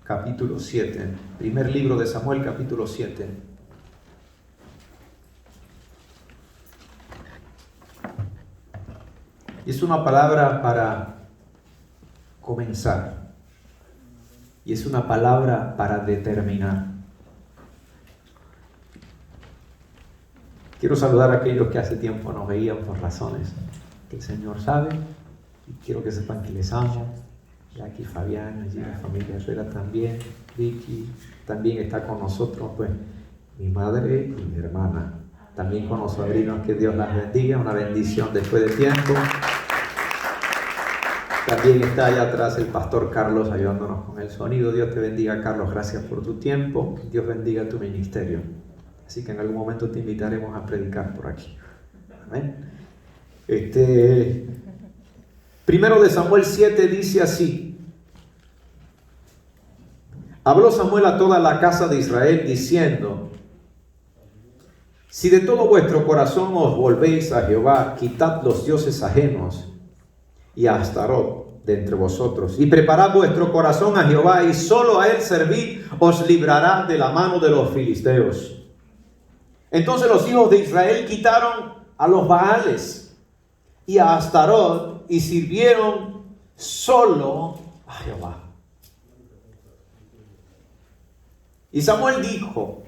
capítulo 7. Primer libro de Samuel, capítulo 7. Y es una palabra para comenzar. Y es una palabra para determinar. Quiero saludar a aquellos que hace tiempo no veían por razones que el Señor sabe. Y quiero que sepan que les amo. Jackie, Fabián, allí la familia Herrera también. Vicky también está con nosotros, pues mi madre y mi hermana. También con los sobrinos, que Dios las bendiga. Una bendición después de tiempo. También está allá atrás el pastor Carlos ayudándonos con el sonido. Dios te bendiga, Carlos. Gracias por tu tiempo. Dios bendiga tu ministerio. Así que en algún momento te invitaremos a predicar por aquí. Amén. Primero de Samuel 7 dice así: habló Samuel a toda la casa de Israel diciendo: si de todo vuestro corazón os volvéis a Jehová, quitad los dioses ajenos y a Astarot de entre vosotros, y preparad vuestro corazón a Jehová, y solo a él servid, os librará de la mano de los filisteos. Entonces los hijos de Israel quitaron a los Baales y a Astarot, y sirvieron solo a Jehová. Y Samuel dijo: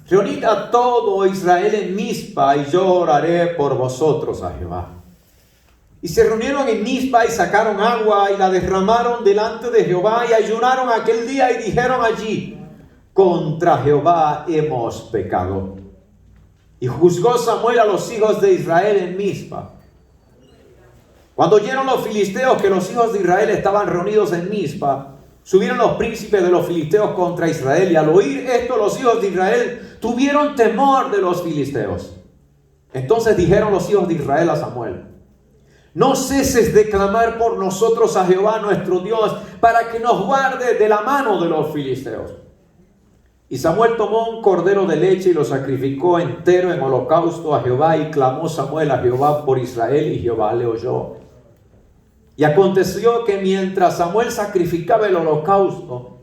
reunid a todo Israel en Mizpa, y yo oraré por vosotros a Jehová. Y se reunieron en Mizpa y sacaron agua y la derramaron delante de Jehová, y ayunaron aquel día y dijeron allí: contra Jehová hemos pecado. Y juzgó Samuel a los hijos de Israel en Mizpa. Cuando oyeron los filisteos que los hijos de Israel estaban reunidos en Mizpa, subieron los príncipes de los filisteos contra Israel, y al oír esto los hijos de Israel tuvieron temor de los filisteos. Entonces dijeron los hijos de Israel a Samuel: no ceses de clamar por nosotros a Jehová nuestro Dios, para que nos guarde de la mano de los filisteos. Y Samuel tomó un cordero de leche y lo sacrificó entero en holocausto a Jehová, y clamó Samuel a Jehová por Israel, y Jehová le oyó. Y aconteció que mientras Samuel sacrificaba el holocausto,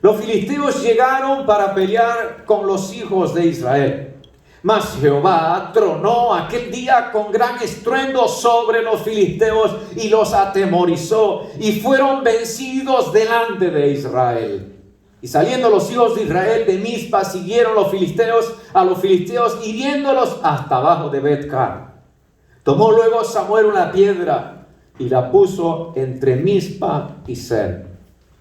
los filisteos llegaron para pelear con los hijos de Israel. Mas Jehová tronó aquel día con gran estruendo sobre los filisteos y los atemorizó, y fueron vencidos delante de Israel. Y saliendo los hijos de Israel de Mizpa, siguieron a los filisteos, hiriéndolos hasta abajo de Bet-car. Tomó luego Samuel una piedra y la puso entre Mizpa y Ser,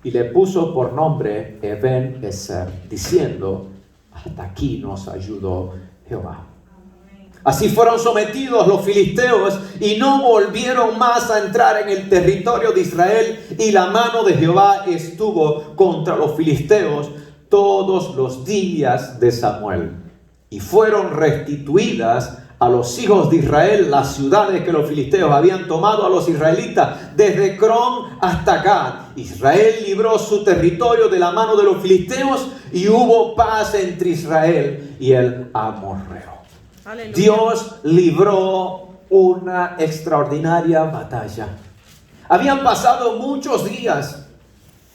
y le puso por nombre Eben-ezer, diciendo: hasta aquí nos ayudó Jehová. Así fueron sometidos los filisteos y no volvieron más a entrar en el territorio de Israel, y la mano de Jehová estuvo contra los filisteos todos los días de Samuel. Y fueron restituidas a los hijos de Israel las ciudades que los filisteos habían tomado a los israelitas, desde Crom hasta Gad. Israel libró su territorio de la mano de los filisteos, y hubo paz entre Israel y el amorreo. Aleluya. Dios libró una extraordinaria batalla. Habían pasado muchos días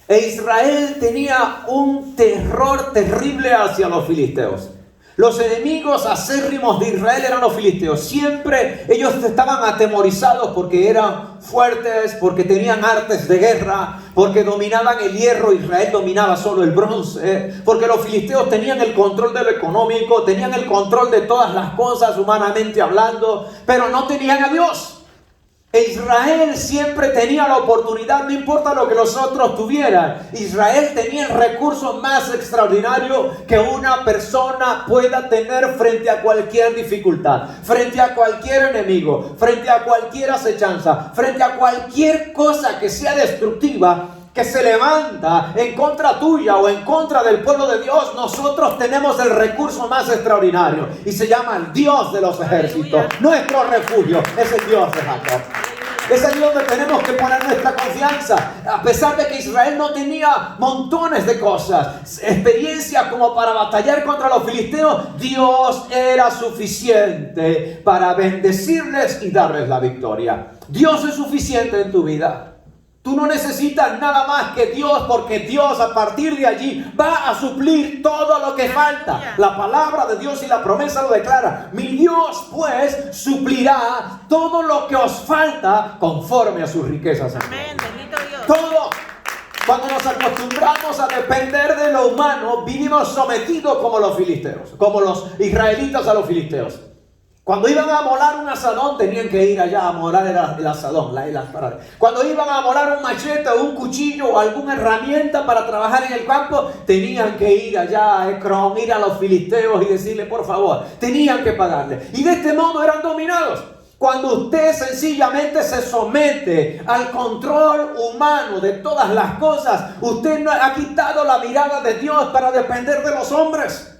e Israel tenía un terror terrible hacia los filisteos. Los enemigos acérrimos de Israel eran los filisteos. Siempre ellos estaban atemorizados porque eran fuertes, porque tenían artes de guerra, porque dominaban el hierro. Israel dominaba solo el bronce, porque los filisteos tenían el control de lo económico, tenían el control de todas las cosas humanamente hablando, pero no tenían a Dios. E Israel siempre tenía la oportunidad, no importa lo que los otros tuvieran. Israel tenía el recurso más extraordinario que una persona pueda tener frente a cualquier dificultad, frente a cualquier enemigo, frente a cualquier acechanza, frente a cualquier cosa que sea destructiva, que se levanta en contra tuya o en contra del pueblo de Dios. Nosotros tenemos el recurso más extraordinario y se llama el Dios de los ejércitos. Aleluya. Nuestro refugio es el Dios de Jacob. Es allí donde tenemos que poner nuestra confianza. A pesar de que Israel no tenía montones de cosas, experiencia como para batallar contra los filisteos, Dios era suficiente para bendecirles y darles la victoria. Dios es suficiente en tu vida. Tú no necesitas nada más que Dios, porque Dios a partir de allí va a suplir todo lo que falta. La palabra de Dios y la promesa lo declara. Mi Dios pues suplirá todo lo que os falta conforme a sus riquezas. Amén, bendito Dios. Todo. Cuando nos acostumbramos a depender de lo humano, vivimos sometidos como los filisteos, como los israelitas a los filisteos. Cuando iban a molar un asadón, tenían que ir allá a molar el asadón. Cuando iban a molar un machete o un cuchillo o alguna herramienta para trabajar en el campo, tenían que ir allá a Ecrón, ir a los filisteos y decirle por favor. Tenían que pagarle. Y de este modo eran dominados. Cuando usted sencillamente se somete al control humano de todas las cosas, usted no ha quitado la mirada de Dios para depender de los hombres.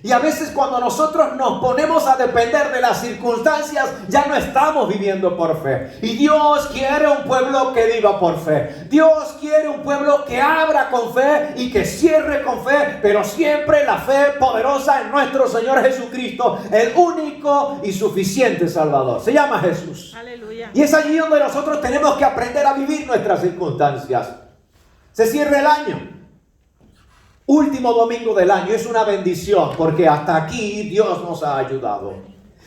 Y a veces cuando nosotros nos ponemos a depender de las circunstancias, ya no estamos viviendo por fe. Y Dios quiere un pueblo que viva por fe. Dios quiere un pueblo que abra con fe y que cierre con fe, pero siempre la fe poderosa en nuestro Señor Jesucristo, el único y suficiente Salvador. Se llama Jesús. Aleluya. Y es allí donde nosotros tenemos que aprender a vivir nuestras circunstancias. Se cierra el año. Último domingo del año, es una bendición porque hasta aquí Dios nos ha ayudado.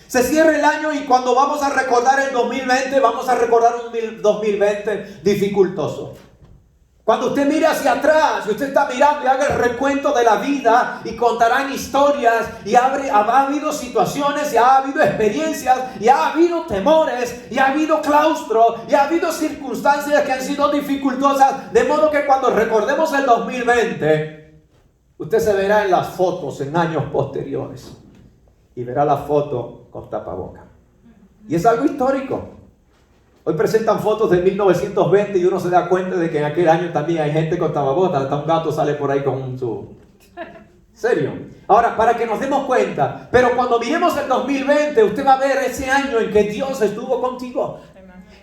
Se cierra el año y cuando vamos a recordar el 2020, vamos a recordar un 2020 dificultoso. Cuando usted mire hacia atrás, y usted está mirando y haga el recuento de la vida y contarán historias y ha habido situaciones y ha habido experiencias y ha habido temores y ha habido claustro y ha habido circunstancias que han sido dificultosas, de modo que cuando recordemos el 2020, usted se verá en las fotos en años posteriores y verá la foto con tapabocas. Y es algo histórico. Hoy presentan fotos de 1920 y uno se da cuenta de que en aquel año también hay gente con tapabocas. Hasta un gato sale por ahí con su... ¿Serio? Ahora, para que nos demos cuenta, pero cuando miremos el 2020, usted va a ver ese año en que Dios estuvo contigo.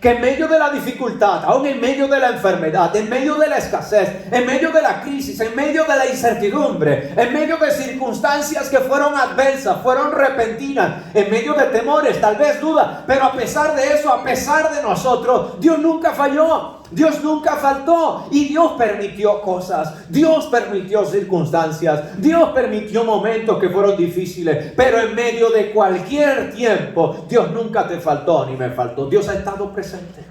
Que en medio de la dificultad, aún en medio de la enfermedad, en medio de la escasez, en medio de la crisis, en medio de la incertidumbre, en medio de circunstancias que fueron adversas, fueron repentinas, en medio de temores, tal vez dudas, pero a pesar de eso, a pesar de nosotros, Dios nunca falló. Dios nunca faltó y Dios permitió cosas, Dios permitió circunstancias, Dios permitió momentos que fueron difíciles, pero en medio de cualquier tiempo, Dios nunca te faltó ni me faltó. Dios ha estado presente.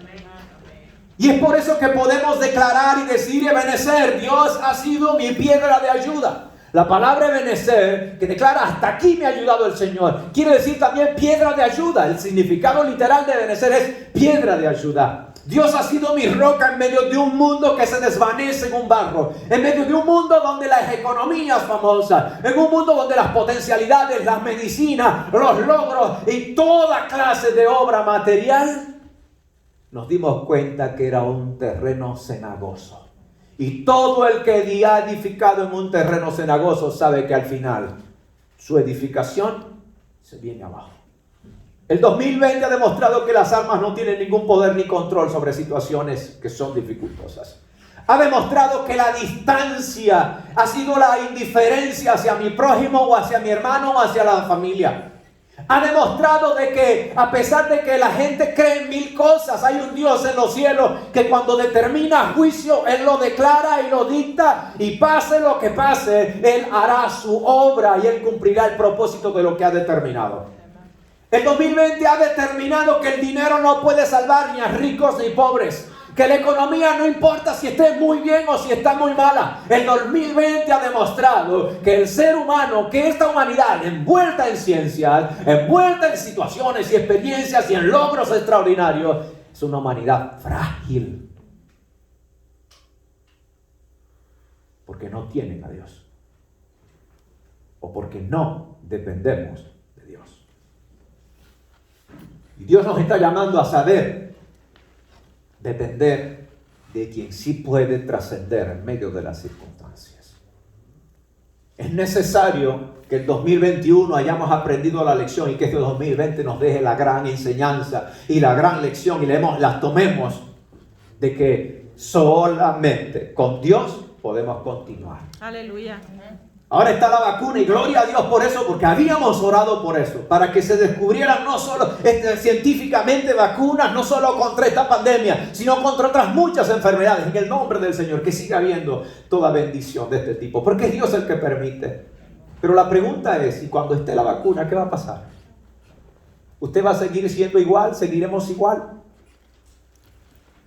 Y es por eso que podemos declarar y decir y Ebenezer, Dios ha sido mi piedra de ayuda. La palabra Ebenezer, que declara hasta aquí me ha ayudado el Señor, quiere decir también piedra de ayuda. El significado literal de Ebenezer es piedra de ayuda. Dios ha sido mi roca en medio de un mundo que se desvanece en un barro, en medio de un mundo donde las economías famosas, en un mundo donde las potencialidades, las medicinas, los logros y toda clase de obra material, nos dimos cuenta que era un terreno cenagoso. Y todo el que ha edificado en un terreno cenagoso sabe que al final su edificación se viene abajo. El 2020 ha demostrado que las armas no tienen ningún poder ni control sobre situaciones que son dificultosas. Ha demostrado que la distancia ha sido la indiferencia hacia mi prójimo o hacia mi hermano o hacia la familia. Ha demostrado de que a pesar de que la gente cree en mil cosas, hay un Dios en los cielos que cuando determina juicio, Él lo declara y lo dicta, y pase lo que pase, Él hará su obra y Él cumplirá el propósito de lo que ha determinado. El 2020 ha determinado que el dinero no puede salvar ni a ricos ni pobres. Que la economía no importa si esté muy bien o si está muy mala. El 2020 ha demostrado que el ser humano, que esta humanidad envuelta en ciencias, envuelta en situaciones y experiencias y en logros extraordinarios, es una humanidad frágil. Porque no tienen a Dios. O porque no dependemos de Dios. Y Dios nos está llamando a saber depender de quien sí puede trascender en medio de las circunstancias. Es necesario que el 2021 hayamos aprendido la lección y que este 2020 nos deje la gran enseñanza y la gran lección y las tomemos de que solamente con Dios podemos continuar. Aleluya. Ahora está la vacuna y gloria a Dios por eso, porque habíamos orado por eso, para que se descubrieran no solo científicamente vacunas, no solo contra esta pandemia, sino contra otras muchas enfermedades, en el nombre del Señor, que siga habiendo toda bendición de este tipo, porque es Dios el que permite. Pero la pregunta es, ¿y cuando esté la vacuna, qué va a pasar? ¿Usted va a seguir siendo igual? ¿Seguiremos igual?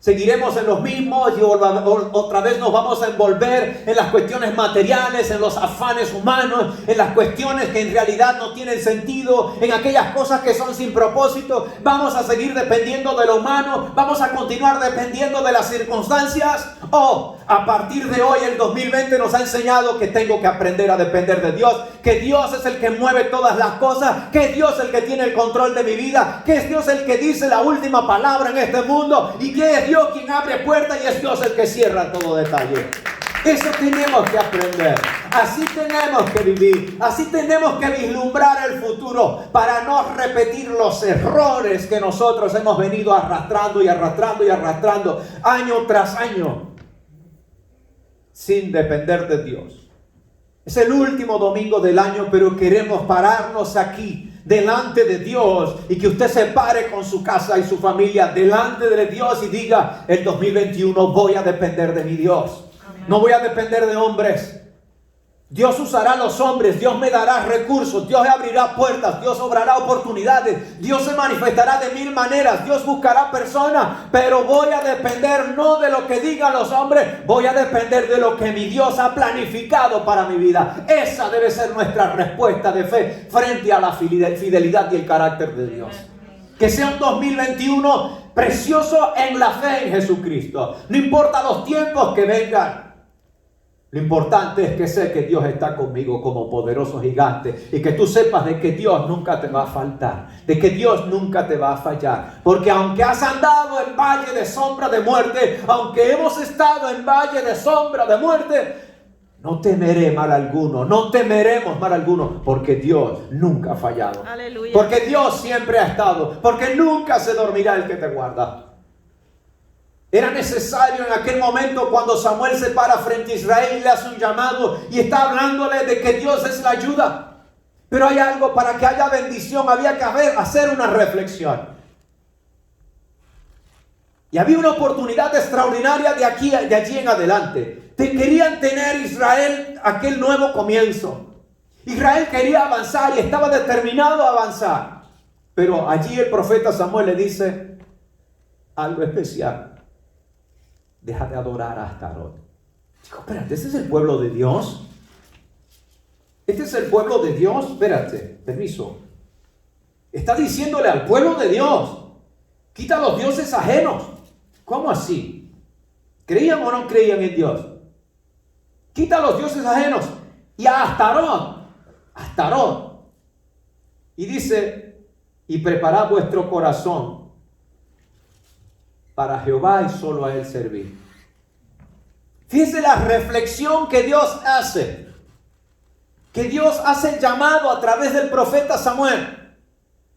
Seguiremos en los mismos y otra vez nos vamos a envolver en las cuestiones materiales, en los afanes humanos, en las cuestiones que en realidad no tienen sentido, en aquellas cosas que son sin propósito. Vamos a seguir dependiendo de lo humano, vamos a continuar dependiendo de las circunstancias. A partir de hoy el 2020 nos ha enseñado que tengo que aprender a depender de Dios, que Dios es el que mueve todas las cosas, que es Dios el que tiene el control de mi vida, que es Dios el que dice la última palabra en este mundo y que es Dios quien abre puertas y es Dios el que cierra todo detalle. Eso tenemos que aprender, así tenemos que vivir, así tenemos que vislumbrar el futuro para no repetir los errores que nosotros hemos venido arrastrando y arrastrando y arrastrando año tras año sin depender de Dios. Es el último domingo del año, pero queremos pararnos aquí delante de Dios y que usted se pare con su casa y su familia delante de Dios y diga: el 2021 voy a depender de mi Dios. No voy a depender de hombres. Dios usará a los hombres, Dios me dará recursos, Dios abrirá puertas, Dios obrará oportunidades, Dios se manifestará de mil maneras, Dios buscará personas, pero voy a depender no de lo que digan los hombres, voy a depender de lo que mi Dios ha planificado para mi vida. Esa debe ser nuestra respuesta de fe frente a la fidelidad y el carácter de Dios. Que sea un 2021 precioso en la fe en Jesucristo. No importa los tiempos que vengan. Lo importante es que sé que Dios está conmigo como poderoso gigante y que tú sepas de que Dios nunca te va a faltar, de que Dios nunca te va a fallar. Porque aunque has andado en valle de sombra de muerte, aunque hemos estado en valle de sombra de muerte, no temeré mal alguno, no temeremos mal alguno, porque Dios nunca ha fallado. Aleluya. Porque Dios siempre ha estado, porque nunca se dormirá el que te guarda. Era necesario en aquel momento cuando Samuel se para frente a Israel y le hace un llamado y está hablándole de que Dios es la ayuda. Pero hay algo, para que haya bendición había que hacer una reflexión. Y había una oportunidad extraordinaria de allí en adelante. Querían tener Israel aquel nuevo comienzo. Israel quería avanzar y estaba determinado a avanzar. Pero allí el profeta Samuel le dice algo especial. Deja de adorar a Astarot. Digo, espérate, ¿este es el pueblo de Dios? ¿Este es el pueblo de Dios? Espérate, permiso. Está diciéndole al pueblo de Dios: quita los dioses ajenos. ¿Cómo así? ¿Creían o no creían en Dios? Quita los dioses ajenos. Y a Astarot. Y dice: y preparad vuestro corazón para Jehová y solo a Él servir. Fíjese la reflexión que Dios hace. Que Dios hace el llamado a través del profeta Samuel.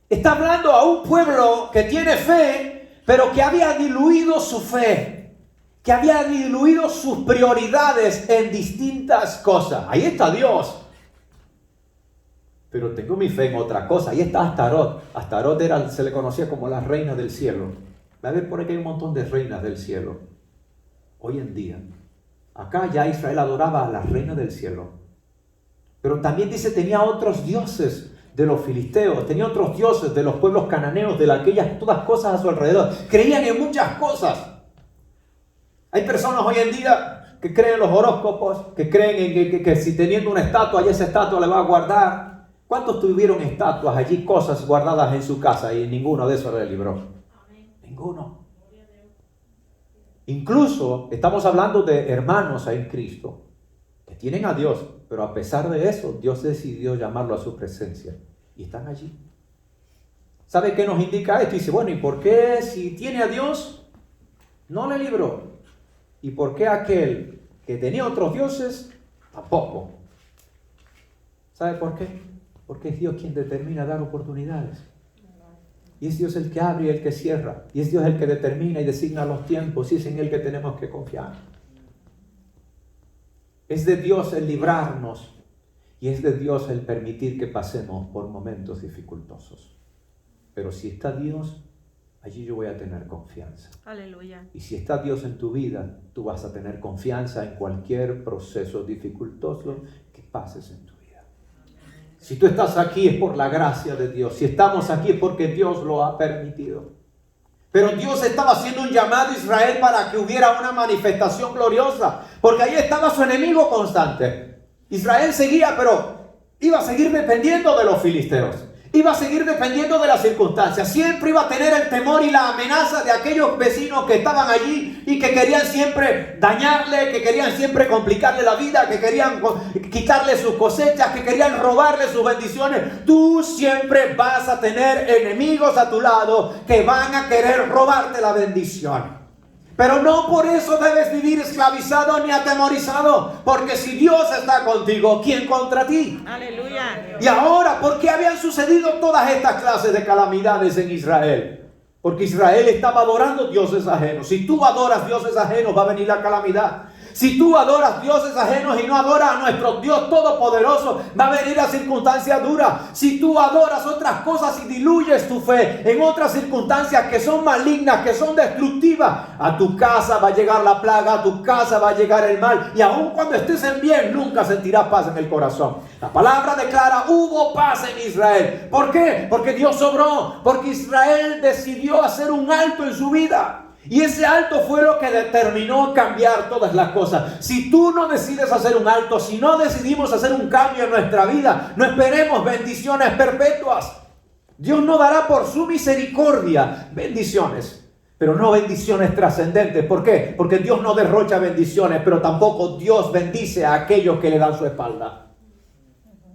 Está hablando a un pueblo que tiene fe, pero que había diluido su fe. Que había diluido sus prioridades en distintas cosas. Ahí está Dios. Pero tengo mi fe en otra cosa. Ahí está Astarot. Astarot se le conocía como la reina del cielo. Va a ver por aquí hay un montón de reinas del cielo. Hoy en día. Acá ya Israel adoraba a la reina del cielo. Pero también dice tenía otros dioses de los filisteos. Tenía otros dioses de los pueblos cananeos. De aquellas todas cosas a su alrededor. Creían en muchas cosas. Hay personas hoy en día que creen en los horóscopos. Que creen en que si teniendo una estatua, esa estatua le va a guardar. ¿Cuántos tuvieron estatuas allí? Cosas guardadas en su casa y ninguno de esos le libró. Ninguno. Incluso estamos hablando de hermanos en Cristo que tienen a Dios, pero a pesar de eso, Dios decidió llamarlo a su presencia y están allí. ¿Sabe qué nos indica esto? Y dice, bueno, ¿y por qué si tiene a Dios no le libró? ¿Y por qué aquel que tenía otros dioses tampoco? ¿Sabe por qué? Porque es Dios quien determina dar oportunidades. Y es Dios el que abre y el que cierra. Y es Dios el que determina y designa los tiempos. Y es en Él que tenemos que confiar. Es de Dios el librarnos. Y es de Dios el permitir que pasemos por momentos dificultosos. Pero si está Dios, allí yo voy a tener confianza. Aleluya. Y si está Dios en tu vida, tú vas a tener confianza en cualquier proceso dificultoso que pases en tu vida. Si tú estás aquí es por la gracia de Dios. Si estamos aquí es porque Dios lo ha permitido. Pero Dios estaba haciendo un llamado a Israel para que hubiera una manifestación gloriosa. Porque ahí estaba su enemigo constante. Israel seguía, pero iba a seguir dependiendo de los filisteos. Iba a seguir dependiendo de las circunstancias. Siempre iba a tener el temor y la amenaza de aquellos vecinos que estaban allí y que querían siempre dañarle, que querían siempre complicarle la vida, que querían quitarle sus cosechas, que querían robarle sus bendiciones. Tú siempre vas a tener enemigos a tu lado que van a querer robarte la bendición. Pero no por eso debes vivir esclavizado ni atemorizado, porque si Dios está contigo, ¿quién contra ti? Aleluya. Y ahora, ¿por qué habían sucedido todas estas clases de calamidades en Israel? Porque Israel estaba adorando dioses ajenos. Si tú adoras dioses ajenos, va a venir la calamidad. Si tú adoras dioses ajenos y no adoras a nuestro Dios Todopoderoso, va a venir la circunstancia dura. Si tú adoras otras cosas y diluyes tu fe en otras circunstancias que son malignas, que son destructivas, a tu casa va a llegar la plaga, a tu casa va a llegar el mal. Y aun cuando estés en bien, nunca sentirás paz en el corazón. La palabra declara, hubo paz en Israel. ¿Por qué? Porque Dios obró, porque Israel decidió hacer un alto en su vida. Y ese alto fue lo que determinó cambiar todas las cosas. Si tú no decides hacer un alto, si no decidimos hacer un cambio en nuestra vida, no esperemos bendiciones perpetuas. Dios nos dará por su misericordia bendiciones, pero no bendiciones trascendentes. ¿Por qué? Porque Dios no derrocha bendiciones, pero tampoco Dios bendice a aquellos que le dan su espalda.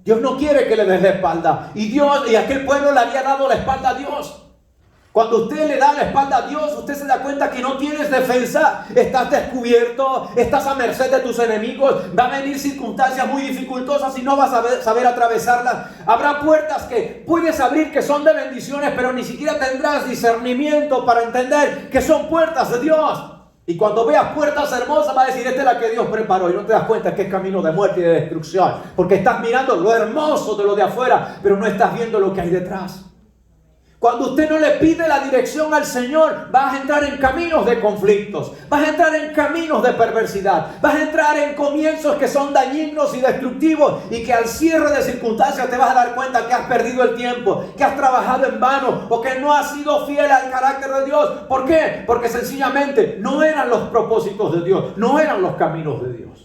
Dios no quiere que le des la espalda. Y aquel pueblo le había dado la espalda a Dios. Cuando usted le da la espalda a Dios, usted se da cuenta que no tienes defensa, estás descubierto, estás a merced de tus enemigos, va a venir circunstancias muy dificultosas y no vas a saber atravesarlas. Habrá puertas que puedes abrir que son de bendiciones, pero ni siquiera tendrás discernimiento para entender que son puertas de Dios. Y cuando veas puertas hermosas, va a decir, esta es la que Dios preparó. Y no te das cuenta que es camino de muerte y de destrucción, porque estás mirando lo hermoso de lo de afuera, pero no estás viendo lo que hay detrás. Cuando usted no le pide la dirección al Señor, vas a entrar en caminos de conflictos, vas a entrar en caminos de perversidad, vas a entrar en comienzos que son dañinos y destructivos y que al cierre de circunstancias te vas a dar cuenta que has perdido el tiempo, que has trabajado en vano o que no has sido fiel al carácter de Dios. ¿Por qué? Porque sencillamente no eran los propósitos de Dios, no eran los caminos de Dios.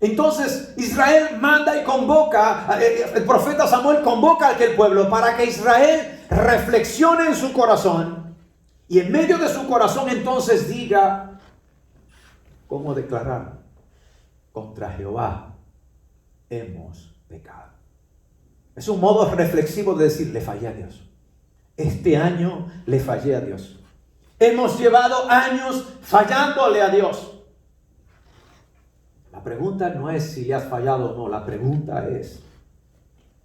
Entonces Israel manda y convoca, el profeta Samuel convoca a aquel pueblo para que Israel reflexione en su corazón y en medio de su corazón entonces diga cómo declarar: contra Jehová hemos pecado. Es un modo reflexivo de decir: le fallé a Dios. Este año le fallé a Dios. Hemos llevado años fallándole a Dios. La pregunta no es si le has fallado o no. La pregunta es: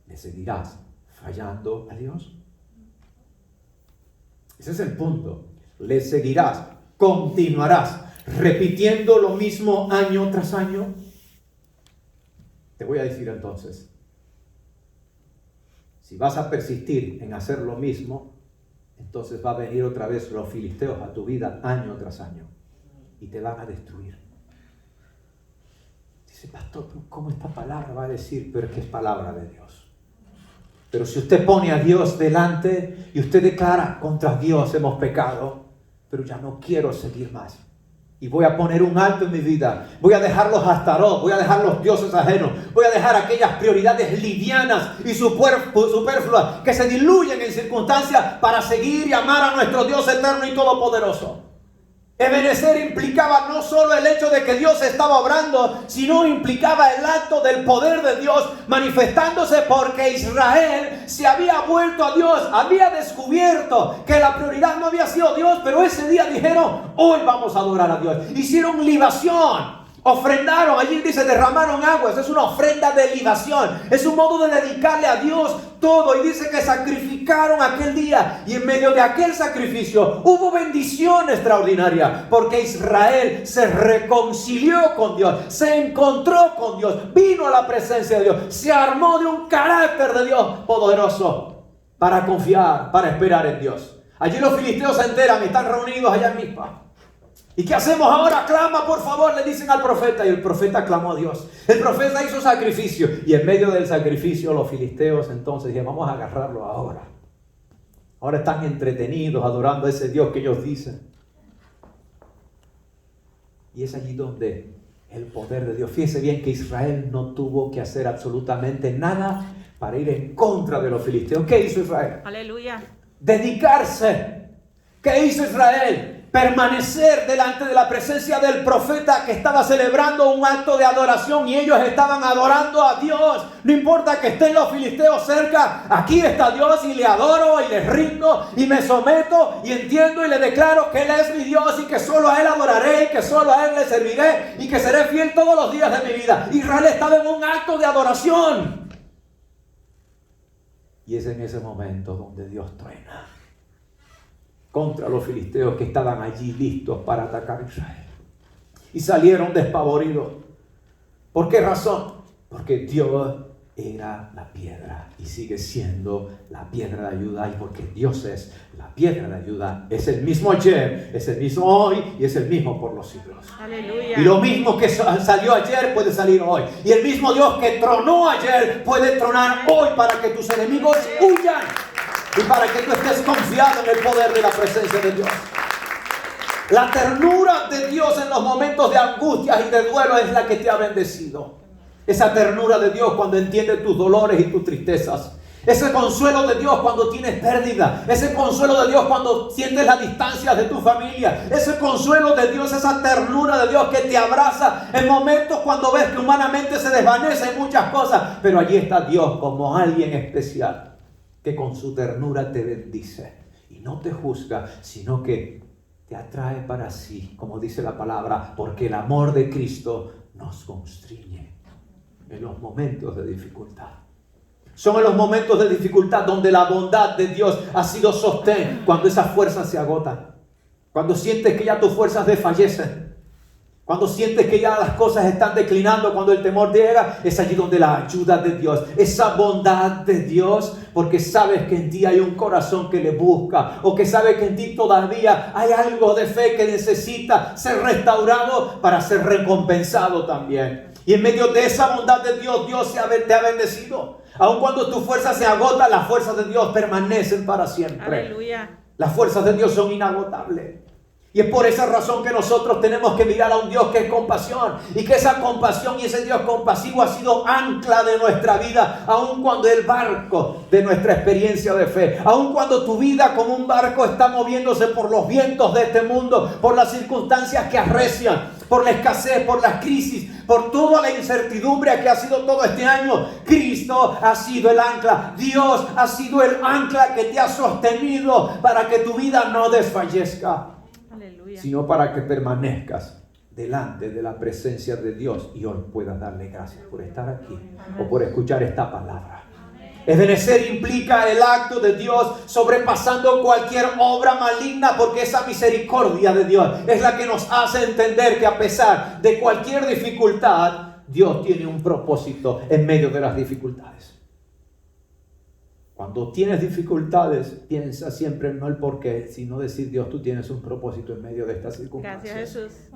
¿le seguirás fallando a Dios? Ese es el punto. ¿Le seguirás, continuarás repitiendo lo mismo año tras año? Te voy a decir entonces, si vas a persistir en hacer lo mismo, entonces va a venir otra vez los filisteos a tu vida año tras año y te van a destruir. Dice: pastor, ¿cómo esta palabra va a decir? Pero es que es palabra de Dios. Pero si usted pone a Dios delante y usted declara: contra Dios hemos pecado, pero ya no quiero seguir más y voy a poner un alto en mi vida, voy a dejar los astarot, voy a dejar los dioses ajenos, voy a dejar aquellas prioridades livianas y superfluas que se diluyen en circunstancias para seguir y amar a nuestro Dios eterno y todopoderoso. Ebenecer implicaba no solo el hecho de que Dios estaba obrando, sino implicaba el acto del poder de Dios manifestándose, porque Israel se había vuelto a Dios, había descubierto que la prioridad no había sido Dios, pero ese día dijeron: hoy vamos a adorar a Dios. Hicieron libación Ofrendaron, allí dice, derramaron aguas. Es una ofrenda de libación. Es un modo de dedicarle a Dios todo. Y dice que sacrificaron aquel día. Y en medio de aquel sacrificio hubo bendición extraordinaria. Porque Israel se reconcilió con Dios. Se encontró con Dios. Vino a la presencia de Dios. Se armó de un carácter de Dios poderoso. Para confiar, para esperar en Dios. Allí los filisteos se enteran. Están reunidos allá en Mizpa. ¿Y qué hacemos ahora? Clama, por favor, le dicen al profeta. Y el profeta clamó a Dios. El profeta hizo sacrificio. Y en medio del sacrificio los filisteos entonces dijeron, vamos a agarrarlo ahora. Ahora están entretenidos adorando a ese Dios que ellos dicen. Y es allí donde el poder de Dios. Fíjense bien que Israel no tuvo que hacer absolutamente nada para ir en contra de los filisteos. ¿Qué hizo Israel? Aleluya. Dedicarse. ¿Qué hizo Israel? Permanecer delante de la presencia del profeta que estaba celebrando un acto de adoración y ellos estaban adorando a Dios. No importa que estén los filisteos cerca, aquí está Dios y le adoro y le rindo y me someto y entiendo y le declaro que Él es mi Dios y que solo a Él adoraré y que solo a Él le serviré y que seré fiel todos los días de mi vida. Israel estaba en un acto de adoración. Y es en ese momento donde Dios truena contra los filisteos que estaban allí listos para atacar a Israel. Y salieron despavoridos. ¿Por qué razón? Porque Dios era la piedra y sigue siendo la piedra de ayuda. Y porque Dios es la piedra de ayuda, es el mismo ayer, es el mismo hoy y es el mismo por los siglos. Aleluya. Y lo mismo que salió ayer puede salir hoy. Y el mismo Dios que tronó ayer puede tronar hoy para que tus enemigos huyan. Y para que tú estés confiado en el poder de la presencia de Dios. La ternura de Dios en los momentos de angustia y de duelo es la que te ha bendecido. Esa ternura de Dios cuando entiende tus dolores y tus tristezas. Ese consuelo de Dios cuando tienes pérdida. Ese consuelo de Dios cuando sientes la distancia de tu familia. Ese consuelo de Dios, esa ternura de Dios que te abraza en momentos cuando ves que humanamente se desvanecen muchas cosas. Pero allí está Dios como alguien especial que con su ternura te bendice y no te juzga, sino que te atrae para sí, como dice la palabra, porque el amor de Cristo nos constriñe en los momentos de dificultad. Son en los momentos de dificultad donde la bondad de Dios ha sido sostén, cuando esas fuerzas se agotan, cuando sientes que ya tus fuerzas desfallecen, cuando sientes que ya las cosas están declinando, cuando el temor llega, es allí donde la ayuda de Dios, esa bondad de Dios, porque sabes que en ti hay un corazón que le busca, o que sabes que en ti todavía hay algo de fe que necesita ser restaurado para ser recompensado también. Y en medio de esa bondad de Dios, Dios te ha bendecido. Aun cuando tu fuerza se agota, las fuerzas de Dios permanecen para siempre. Aleluya. Las fuerzas de Dios son inagotables. Y es por esa razón que nosotros tenemos que mirar a un Dios que es compasión. Y que esa compasión y ese Dios compasivo ha sido ancla de nuestra vida. Aun cuando el barco de nuestra experiencia de fe. Aun cuando tu vida como un barco está moviéndose por los vientos de este mundo. Por las circunstancias que arrecian. Por la escasez, por las crisis. Por toda la incertidumbre que ha sido todo este año. Cristo ha sido el ancla. Dios ha sido el ancla que te ha sostenido para que tu vida no desfallezca. Sino para que permanezcas delante de la presencia de Dios y hoy puedas darle gracias por estar aquí o por escuchar esta palabra. Ebenecer implica el acto de Dios sobrepasando cualquier obra maligna, porque esa misericordia de Dios es la que nos hace entender que a pesar de cualquier dificultad, Dios tiene un propósito en medio de las dificultades. Cuando tienes dificultades, piensa siempre no el porqué, sino decir, Dios, tú tienes un propósito en medio de estas circunstancias. Gracias, Jesús.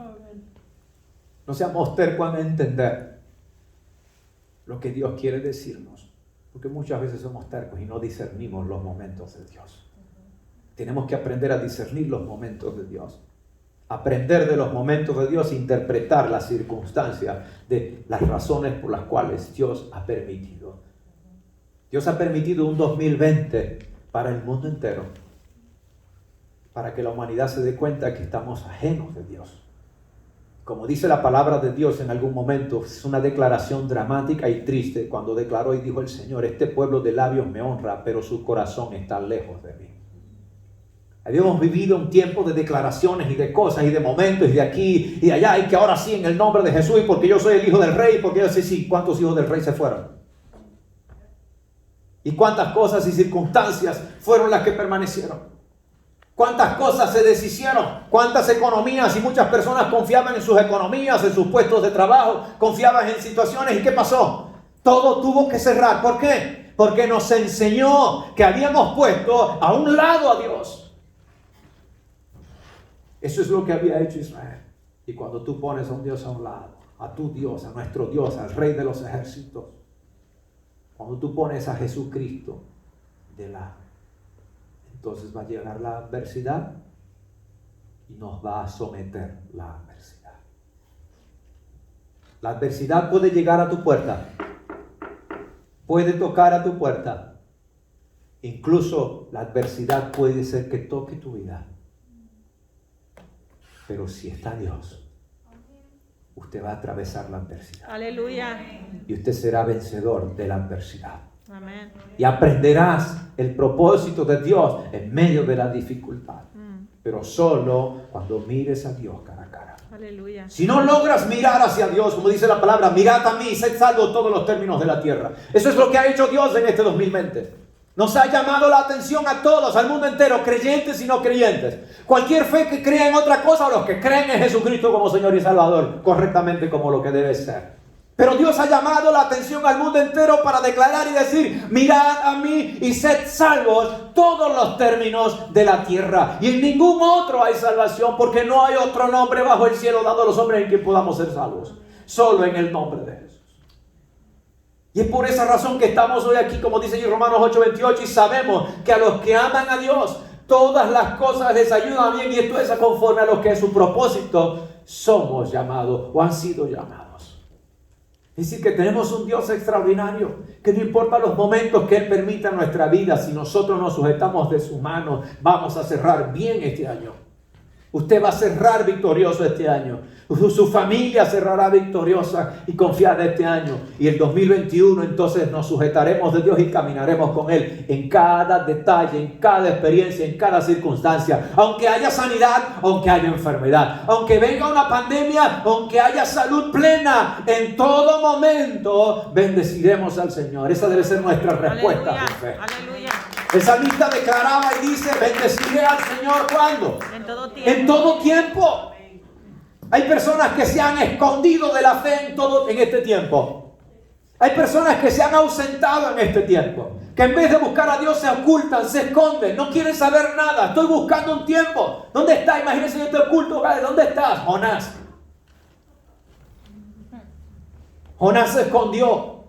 No seamos tercos en entender lo que Dios quiere decirnos, porque muchas veces somos tercos y no discernimos los momentos de Dios. Tenemos que aprender a discernir los momentos de Dios. Aprender de los momentos de Dios e interpretar las circunstancias de las razones por las cuales Dios ha permitido. Dios ha permitido un 2020 para el mundo entero, para que la humanidad se dé cuenta que estamos ajenos de Dios. Como dice la palabra de Dios en algún momento, es una declaración dramática y triste cuando declaró y dijo el Señor, este pueblo de labios me honra, pero su corazón está lejos de mí. Habíamos vivido un tiempo de declaraciones y de cosas y de momentos y de aquí y de allá, y que ahora sí en el nombre de Jesús, y porque yo soy el hijo del rey, porque yo sé sí, ¿cuántos hijos del rey se fueron? ¿Y cuántas cosas y circunstancias fueron las que permanecieron? ¿Cuántas cosas se deshicieron? ¿Cuántas economías? Y muchas personas confiaban en sus economías, en sus puestos de trabajo, confiaban en situaciones. ¿Y qué pasó? Todo tuvo que cerrar. ¿Por qué? Porque nos enseñó que habíamos puesto a un lado a Dios. Eso es lo que había hecho Israel. Y cuando tú pones a un Dios a un lado, a tu Dios, a nuestro Dios, al Rey de los ejércitos, cuando tú pones a Jesucristo de lado, entonces va a llegar la adversidad y nos va a someter la adversidad. La adversidad puede llegar a tu puerta, puede tocar a tu puerta. Incluso la adversidad puede ser que toque tu vida. Pero si está Dios, usted va a atravesar la adversidad. Aleluya. Y usted será vencedor de la adversidad. Amén. Y aprenderás el propósito de Dios en medio de la dificultad. Pero solo cuando mires a Dios cara a cara. Aleluya. Si no logras mirar hacia Dios, como dice la palabra, mirad a mí y sed salvos todos los términos de la tierra. Eso es lo que ha hecho Dios en este 2020. Nos ha llamado la atención a todos, al mundo entero, creyentes y no creyentes. Cualquier fe que crea en otra cosa, o los que creen en Jesucristo como Señor y Salvador, correctamente como lo que debe ser. Pero Dios ha llamado la atención al mundo entero para declarar y decir, mirad a mí y sed salvos todos los términos de la tierra. Y en ningún otro hay salvación, porque no hay otro nombre bajo el cielo dado a los hombres en que podamos ser salvos. Solo en el nombre de Jesús. Y es por esa razón que estamos hoy aquí, como dice en Romanos 8:28, y sabemos que a los que aman a Dios, todas las cosas les ayudan bien, y esto es conforme a lo que es su propósito, somos llamados o han sido llamados. Es decir, que tenemos un Dios extraordinario, que no importa los momentos que Él permita en nuestra vida, si nosotros nos sujetamos de su mano, vamos a cerrar bien este año. Usted va a cerrar victorioso este año. Su familia cerrará victoriosa y confiada este año. Y el 2021 entonces nos sujetaremos de Dios y caminaremos con Él en cada detalle, en cada experiencia, en cada circunstancia. Aunque haya sanidad, aunque haya enfermedad, aunque venga una pandemia, aunque haya salud plena, en todo momento bendeciremos al Señor. Esa debe ser nuestra respuesta. Aleluya. Fe. Aleluya. El salmista declaraba y dice, bendeciré al Señor ¿cuándo? En todo tiempo. En todo tiempo. Hay personas que se han escondido de la fe en este tiempo. Hay personas que se han ausentado en este tiempo. Que en vez de buscar a Dios se ocultan, se esconden, no quieren saber nada. Estoy buscando un tiempo. ¿Dónde está? Imagínense yo estoy oculto. ¿Dónde estás? Jonás. Jonás se escondió.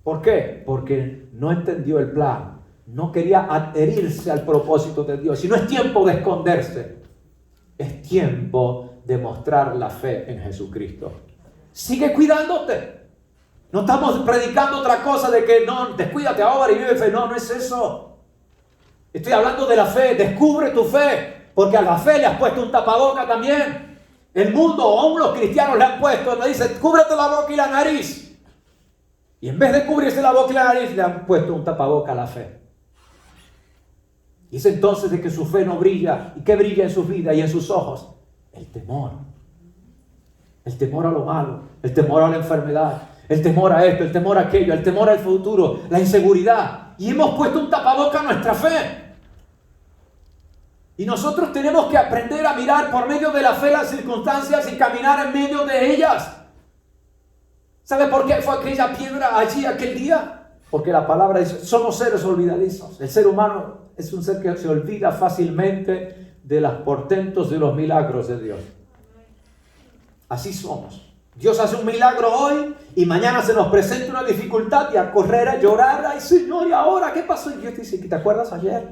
¿Por qué? Porque no entendió el plan. No quería adherirse al propósito de Dios. Y no es tiempo de esconderse. Es tiempo de mostrar la fe en Jesucristo. Sigue cuidándote. No estamos predicando otra cosa de que no, descuídate ahora y vive fe. No, no es eso. Estoy hablando de la fe. Descubre tu fe. Porque a la fe le has puesto un tapaboca también. El mundo, aún los cristianos le han puesto, le dicen, cúbrete la boca y la nariz. Y en vez de cubrirse la boca y la nariz, le han puesto un tapaboca a la fe. Y es entonces de que su fe no brilla. ¿Y qué brilla en su vida y en sus ojos? El temor. El temor a lo malo. El temor a la enfermedad. El temor a esto, el temor a aquello. El temor al futuro. La inseguridad. Y hemos puesto un tapaboca a nuestra fe. Y nosotros tenemos que aprender a mirar por medio de la fe las circunstancias y caminar en medio de ellas. ¿Sabe por qué fue aquella piedra allí aquel día? Porque la palabra dice, somos seres olvidadizos. El ser humano es un ser que se olvida fácilmente de los portentos de los milagros de Dios. Así somos. Dios hace un milagro hoy y mañana se nos presenta una dificultad y a correr, a llorar. Ay, Señor, ¿y ahora qué pasó? Y Dios te dice, ¿te acuerdas ayer?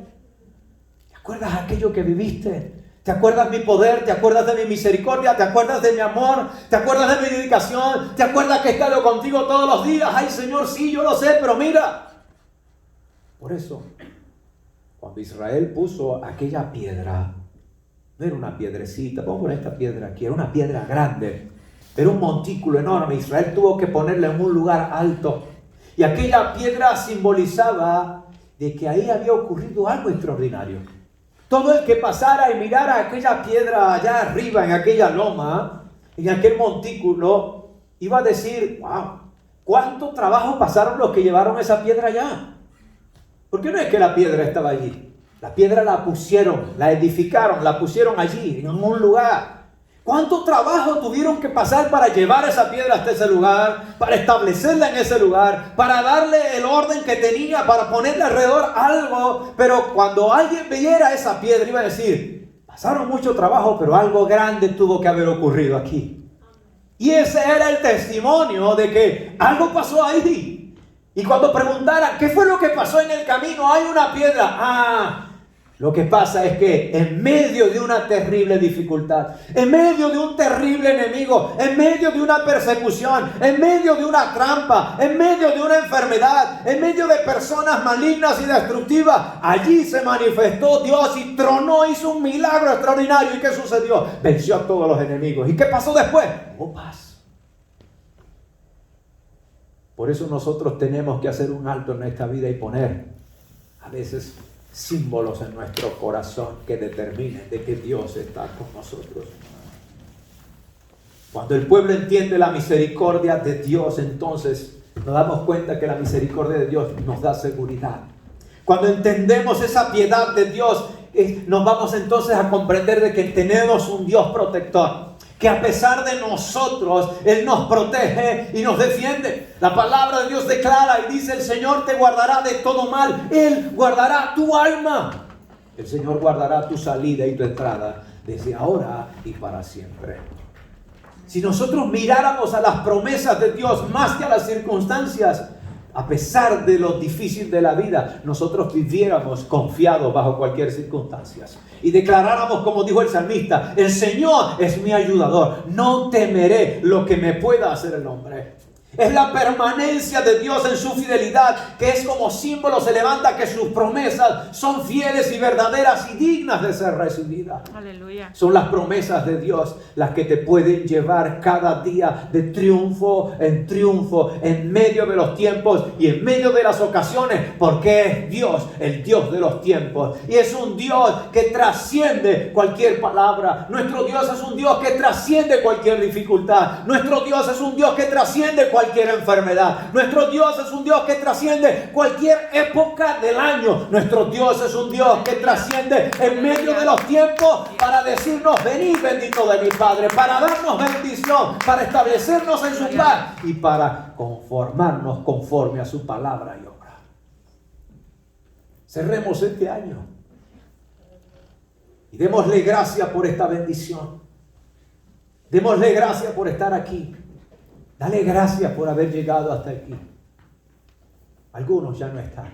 ¿Te acuerdas aquello que viviste? ¿Te acuerdas mi poder? ¿Te acuerdas de mi misericordia? ¿Te acuerdas de mi amor? ¿Te acuerdas de mi dedicación? ¿Te acuerdas que he estado contigo todos los días? Ay, Señor, sí, yo lo sé, pero mira. Por eso, cuando Israel puso aquella piedra, no era una piedrecita, vamos a poner esta piedra aquí, era una piedra grande, era un montículo enorme. Israel tuvo que ponerla en un lugar alto. Y aquella piedra simbolizaba de que ahí había ocurrido algo extraordinario. Todo el que pasara y mirara aquella piedra allá arriba, en aquella loma, en aquel montículo, iba a decir, wow, ¿cuánto trabajo pasaron los que llevaron esa piedra allá? Porque no es que la piedra estaba allí. La piedra la pusieron, la edificaron, la pusieron allí, en un lugar. ¿Cuánto trabajo tuvieron que pasar para llevar esa piedra hasta ese lugar, para establecerla en ese lugar, para darle el orden que tenía, para ponerle alrededor algo? Pero cuando alguien viera esa piedra iba a decir, pasaron mucho trabajo, pero algo grande tuvo que haber ocurrido aquí. Y ese era el testimonio de que algo pasó ahí. Y cuando preguntaran, ¿qué fue lo que pasó en el camino? Hay una piedra. Lo que pasa es que en medio de una terrible dificultad, en medio de un terrible enemigo, en medio de una persecución, en medio de una trampa, en medio de una enfermedad, en medio de personas malignas y destructivas, allí se manifestó Dios y tronó, hizo un milagro extraordinario. ¿Y qué sucedió? Venció a todos los enemigos. ¿Y qué pasó después? Hubo paz. Por eso nosotros tenemos que hacer un alto en esta vida y poner a veces símbolos en nuestro corazón que determinen de que Dios está con nosotros. Cuando el pueblo entiende la misericordia de Dios, entonces nos damos cuenta que la misericordia de Dios nos da seguridad. Cuando entendemos esa piedad de Dios, nos vamos entonces a comprender de que tenemos un Dios protector, que a pesar de nosotros, Él nos protege y nos defiende. La palabra de Dios declara y dice, el Señor te guardará de todo mal. Él guardará tu alma. El Señor guardará tu salida y tu entrada desde ahora y para siempre. Si nosotros miráramos a las promesas de Dios más que a las circunstancias, a pesar de lo difícil de la vida, nosotros viviéramos confiados bajo cualquier circunstancia. Y declaráramos, como dijo el salmista, el Señor es mi ayudador, no temeré lo que me pueda hacer el hombre. Es la permanencia de Dios en su fidelidad, que es como símbolo, se levanta que sus promesas son fieles y verdaderas y dignas de ser recibidas. Aleluya. Son las promesas de Dios las que te pueden llevar cada día de triunfo, en medio de los tiempos y en medio de las ocasiones, porque es Dios, el Dios de los tiempos. Y es un Dios que trasciende cualquier palabra. Nuestro Dios es un Dios que trasciende cualquier dificultad. Nuestro Dios es un Dios que trasciende cualquier enfermedad. Nuestro Dios es un Dios que trasciende cualquier época del año. Nuestro Dios es un Dios que trasciende en medio de los tiempos para decirnos, venid bendito de mi Padre, para darnos bendición, para establecernos en su paz y para conformarnos conforme a su palabra y obra. Cerremos este año y démosle gracias por esta bendición. Démosle gracias por estar aquí. Dale gracias por haber llegado hasta aquí. Algunos ya no están.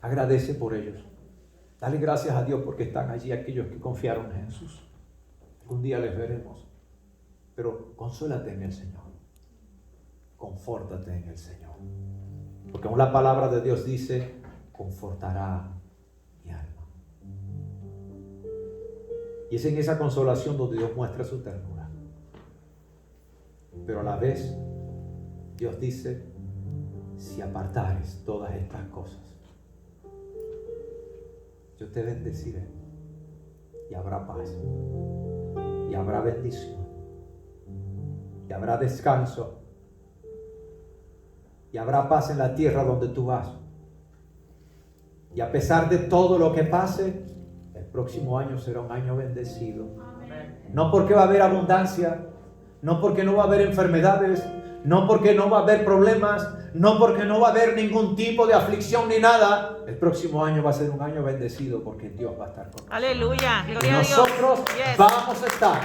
Agradece por ellos. Dale gracias a Dios porque están allí aquellos que confiaron en Jesús. Un día les veremos. Pero consuélate en el Señor. Confórtate en el Señor. Porque aún la palabra de Dios dice, confortará mi alma. Y es en esa consolación donde Dios muestra su ternura. Pero a la vez, Dios dice, si apartares todas estas cosas, yo te bendeciré y habrá paz y habrá bendición y habrá descanso y habrá paz en la tierra donde tú vas. Y a pesar de todo lo que pase, el próximo año será un año bendecido. No porque va a haber abundancia, no porque no va a haber enfermedades, no porque no va a haber problemas, no porque no va a haber ningún tipo de aflicción ni nada. El próximo año va a ser un año bendecido porque Dios va a estar con nosotros. Aleluya. Y Gloria a Dios. nosotros Yes. vamos a estar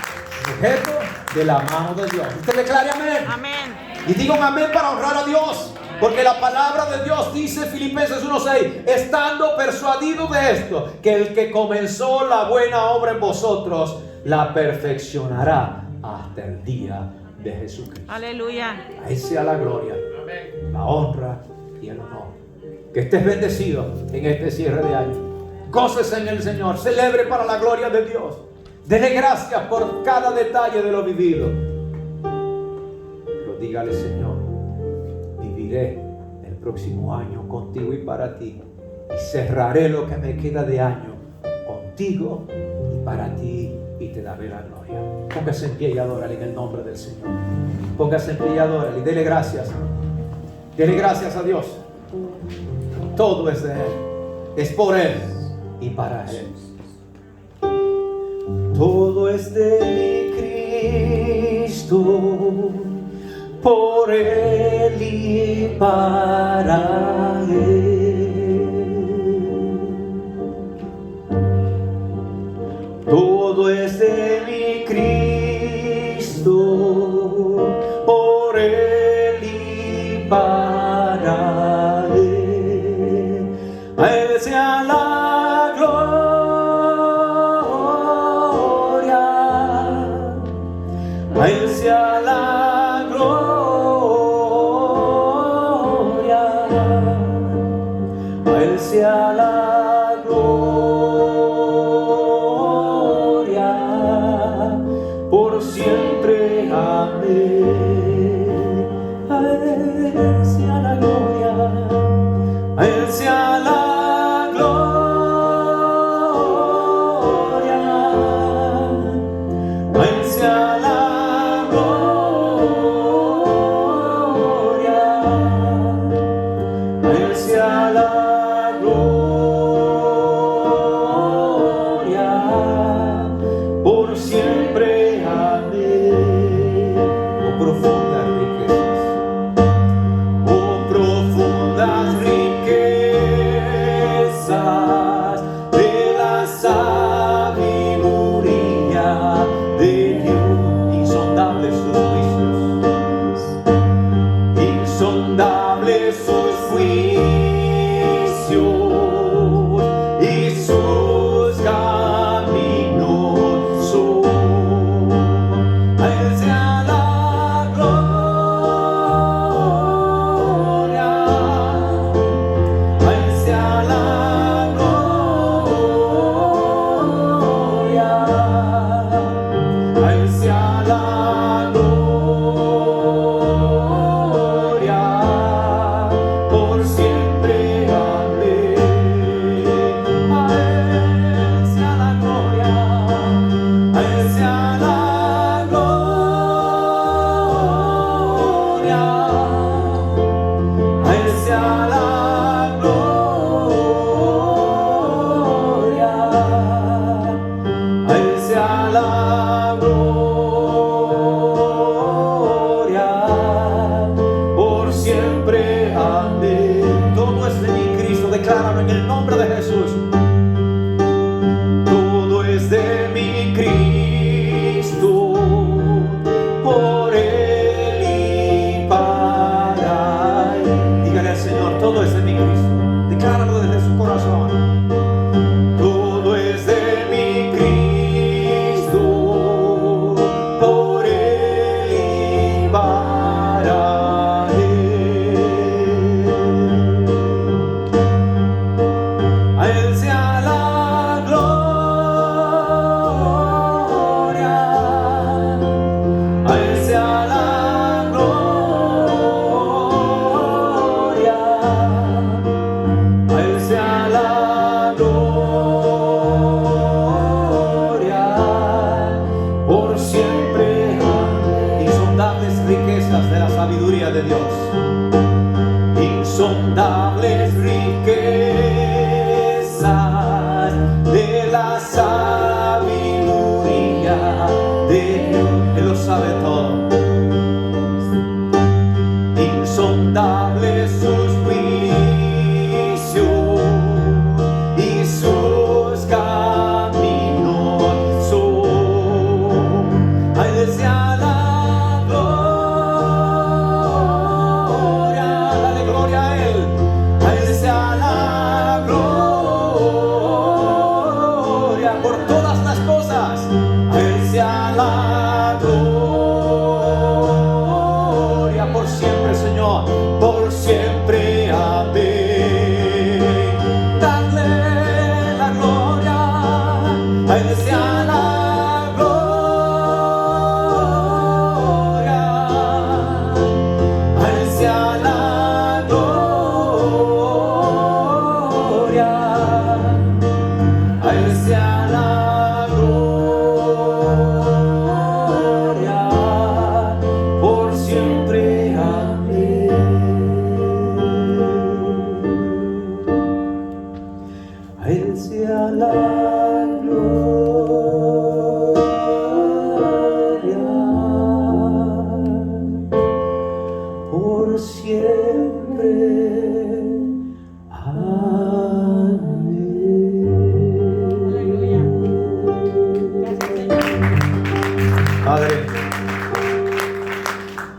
sujetos de la mano de Dios. Usted declare amén. Amén. Y diga un amén para honrar a Dios. Porque la palabra de Dios dice, Filipenses 1:6, estando persuadido de esto, que el que comenzó la buena obra en vosotros, la perfeccionará hasta el día de Jesucristo. Aleluya. A Él sea la gloria, la honra y el honor. Que estés bendecido en este cierre de año. Gócese en el Señor, celebre para la gloria de Dios. Dele gracias por cada detalle de lo vivido. Pero dígale, Señor, viviré el próximo año contigo y para ti. Y cerraré lo que me queda de año con contigo y para ti, y te daré la gloria. Póngase en pie y adórale en el nombre del Señor. Póngase en pie y adórale y dele gracias. Dele gracias a Dios. Todo es de Él, es por Él y para Él. Todo es de mi Cristo, por Él y para Él. Todo es de mi Cristo, por Él y para Él. A Él sea la gloria, a Él sea la gloria, a Él sea la gloria, por siempre, amén. A Él sea la gloria, a Él sea la gloria, a Él sea la gloria, a Él sea la gloria, por siempre, amén. Oh profundas riquezas, oh profundas riquezas de la sabiduría de Dios. Insondables sus juicios, insondables sus juicios, y sus caminos son. A Él sea la gloria, a Él sea la gloria, a Él sea la gloria, por siempre, amén. A Él sea la gloria, a Él sea la gloria, a Él sea la gloria, a Él sea la gloria, por siempre, amén. Todo es de mi Cristo, decláralo en el nombre de Jesús. Todo es de mi Cristo, por Él y para Él. Dígale al Señor, todo es de mi Cristo. Decláralo desde su corazón. Todo es de mi Cristo, por Él y para Él. A Él sea la gloria, a Él sea la gloria, a Él sea la gloria, por siempre, amén. Insondables riquezas de la sabiduría de Dios, insondables riquezas de la sabiduría de Dios. Él lo sabe todo. Insondables sus juicios y sus caminos son. A Él sea la gloria, dale gloria a Él. A Él sea la gloria por todas las cosas. A Él sea la gloria por siempre, Señor, por por siempre. Amén. Aleluya. Gracias, Señor. Padre,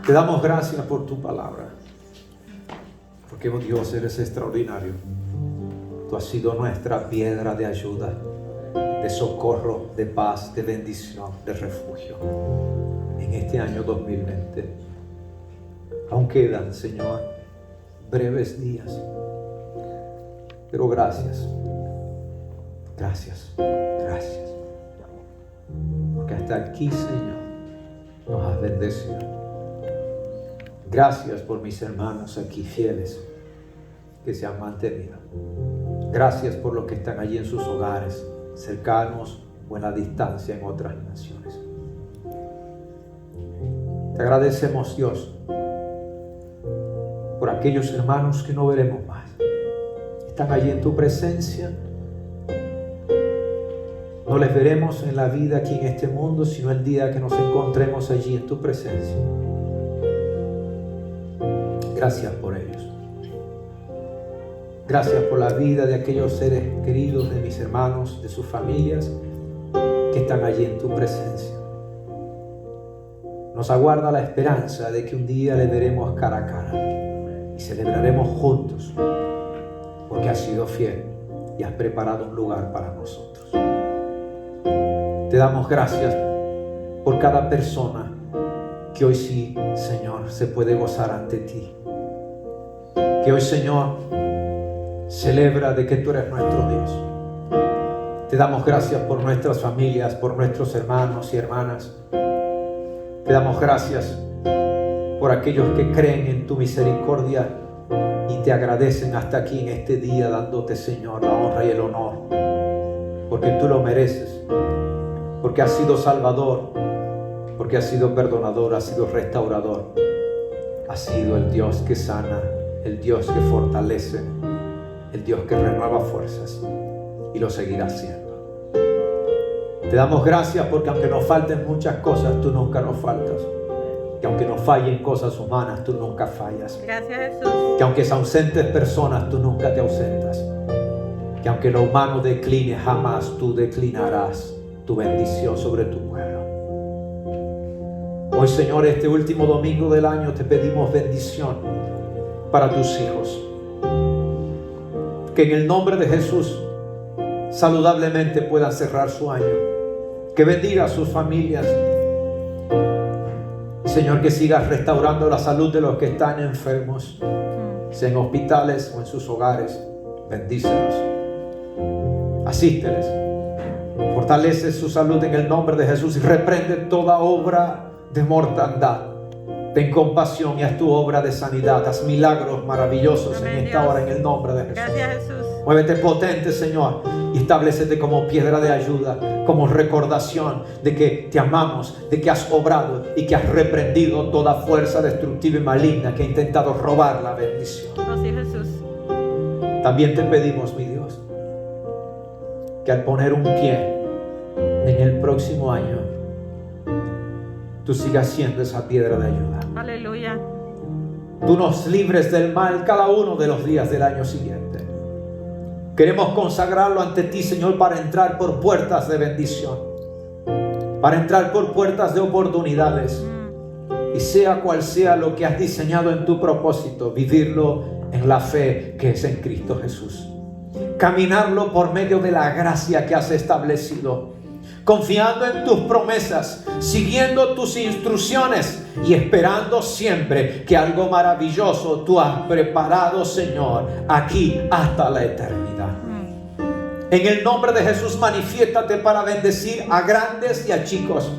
te damos gracias por tu palabra, porque oh Dios, eres extraordinario. Tú has sido nuestra piedra de ayuda, de socorro, de paz, de bendición, de refugio en este año 2020. Aún quedan, Señor, breves días, pero gracias, gracias, gracias, porque hasta aquí, Señor, nos has bendecido. Gracias por mis hermanos aquí fieles que se han mantenido. Gracias por los que están allí en sus hogares, cercanos o en la distancia en otras naciones. Te agradecemos, Dios, por aquellos hermanos que no veremos más. Están allí en tu presencia. No les veremos en la vida aquí en este mundo, sino el día que nos encontremos allí en tu presencia. Gracias por ellos. Gracias por la vida de aquellos seres queridos, de mis hermanos, de sus familias, que están allí en tu presencia. Nos aguarda la esperanza de que un día le veremos cara a cara y celebraremos juntos, porque has sido fiel y has preparado un lugar para nosotros. Te damos gracias por cada persona que hoy sí, Señor, se puede gozar ante ti. Que hoy, Señor, celebra de que tú eres nuestro Dios. Te damos gracias por nuestras familias, por nuestros hermanos y hermanas. Te damos gracias por aquellos que creen en tu misericordia y te agradecen hasta aquí en este día, dándote, Señor, la honra y el honor, porque tú lo mereces, porque has sido salvador, porque has sido perdonador, has sido restaurador, has sido el Dios que sana, el Dios que fortalece, el Dios que renueva fuerzas, y lo seguirá haciendo. Te damos gracias porque aunque nos falten muchas cosas, tú nunca nos faltas. Que aunque nos fallen cosas humanas, tú nunca fallas. Gracias, Jesús. Que aunque se ausenten personas, tú nunca te ausentas. Que aunque lo humano decline, jamás tú declinarás tu bendición sobre tu pueblo. Hoy, Señor, este último domingo del año te pedimos bendición para tus hijos. Que en el nombre de Jesús saludablemente puedan cerrar su año. Que bendiga a sus familias. Señor, que sigas restaurando la salud de los que están enfermos, sea en hospitales o en sus hogares. Bendícelos, asísteles, fortalece su salud en el nombre de Jesús y reprende toda obra de mortandad. Ten compasión y haz tu obra de sanidad. Haz milagros maravillosos en esta hora en el nombre de Jesús. Gracias, Jesús. Muévete potente, Señor, y establecete como piedra de ayuda, como recordación de que te amamos, de que has obrado y que has reprendido toda fuerza destructiva y maligna que ha intentado robar la bendición. Así, Jesús. También te pedimos, mi Dios, que al poner un pie en el próximo año, tú sigas siendo esa piedra de ayuda. Aleluya. Tú nos libres del mal cada uno de los días del año siguiente. Queremos consagrarlo ante ti, Señor, para entrar por puertas de bendición, para entrar por puertas de oportunidades, y sea cual sea lo que has diseñado en tu propósito, vivirlo en la fe que es en Cristo Jesús, caminarlo por medio de la gracia que has establecido, confiando en tus promesas, siguiendo tus instrucciones y esperando siempre que algo maravilloso tú has preparado, Señor, aquí hasta la eternidad. En el nombre de Jesús, manifiéstate para bendecir a grandes y a chicos,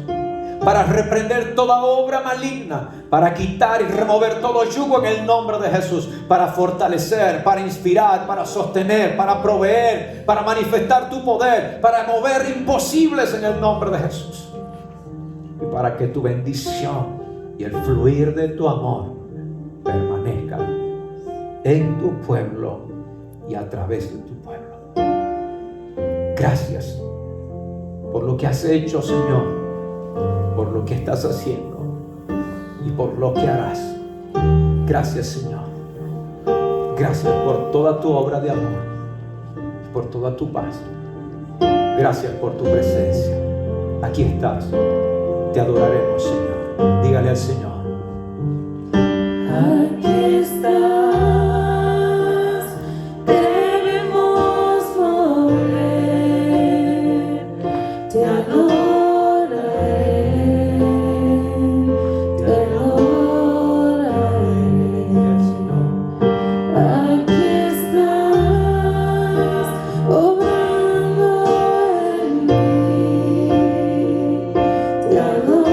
para reprender toda obra maligna, para quitar y remover todo yugo en el nombre de Jesús, para fortalecer, para inspirar, para sostener, para proveer, para manifestar tu poder, para mover imposibles en el nombre de Jesús, y para que tu bendición y el fluir de tu amor permanezca en tu pueblo y a través de tu pueblo. Gracias por lo que has hecho, Señor, por lo que estás haciendo y por lo que harás. Gracias, Señor. Gracias por toda tu obra de amor, por toda tu paz. Gracias por tu presencia. Aquí estás. Te adoraremos, Señor. Dígale al Señor. Aquí estás, debemos volver, te adoraré, te adoraré. Aquí estás, obrando en mí, te adoraré.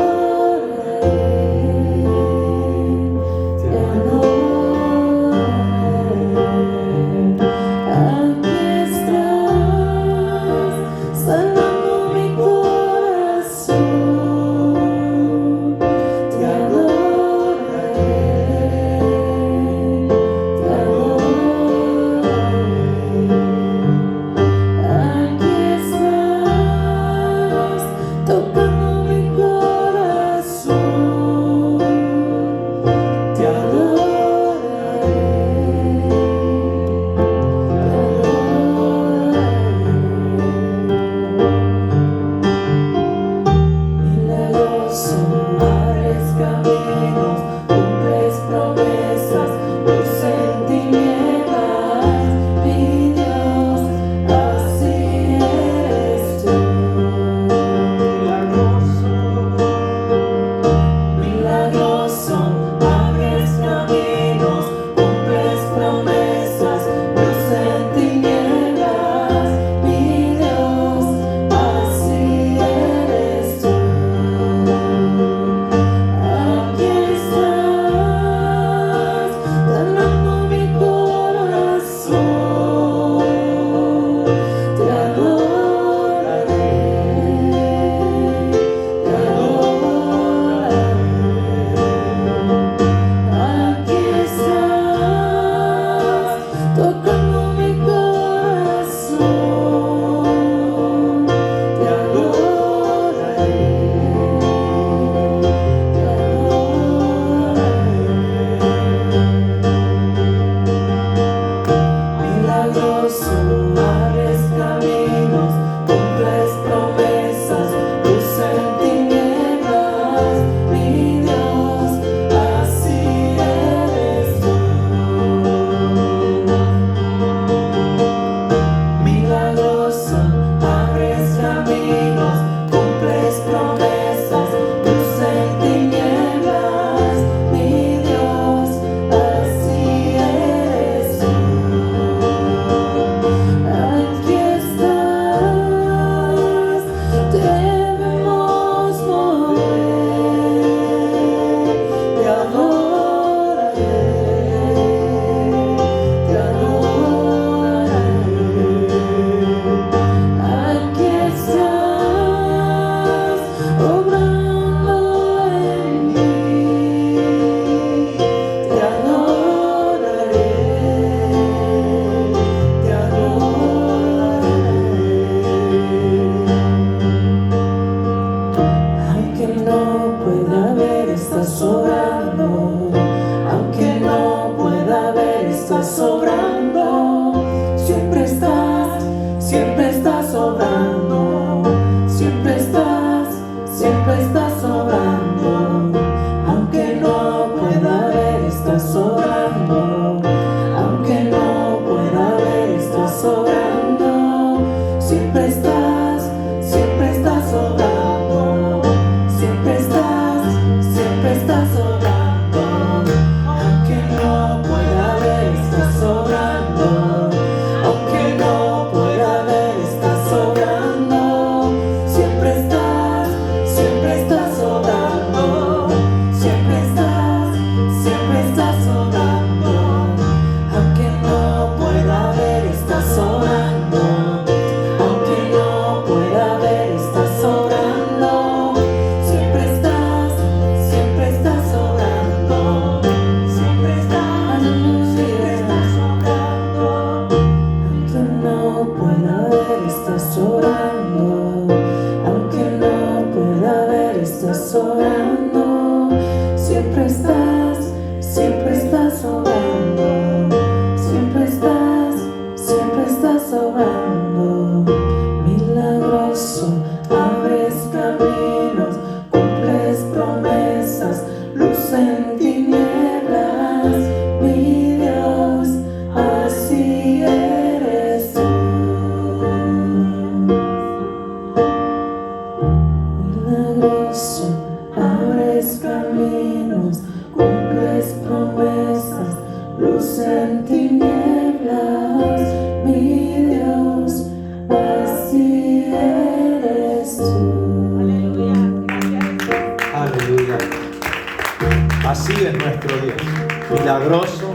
milagroso,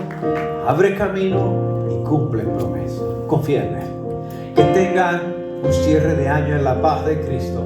abre camino y cumple promesas. Confía en Él. Que tengan un cierre de año en la paz de Cristo.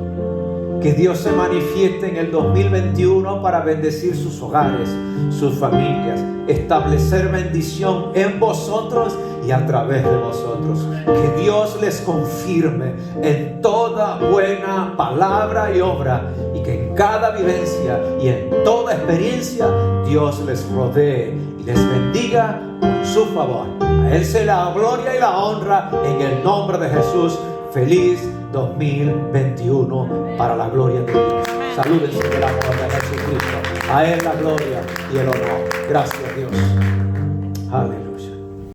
Que Dios se manifieste en el 2021 para bendecir sus hogares, sus familias, establecer bendición en vosotros y a través de vosotros. Que Dios les confirme en toda buena palabra y obra, y que en cada vivencia y en toda experiencia Dios les rodee y les bendiga con su favor. A Él sea la gloria y la honra en el nombre de Jesús. Feliz 2021 para la gloria de Dios. Salúdense del amor de Jesucristo. A Él la gloria y el honor. Gracias, Dios.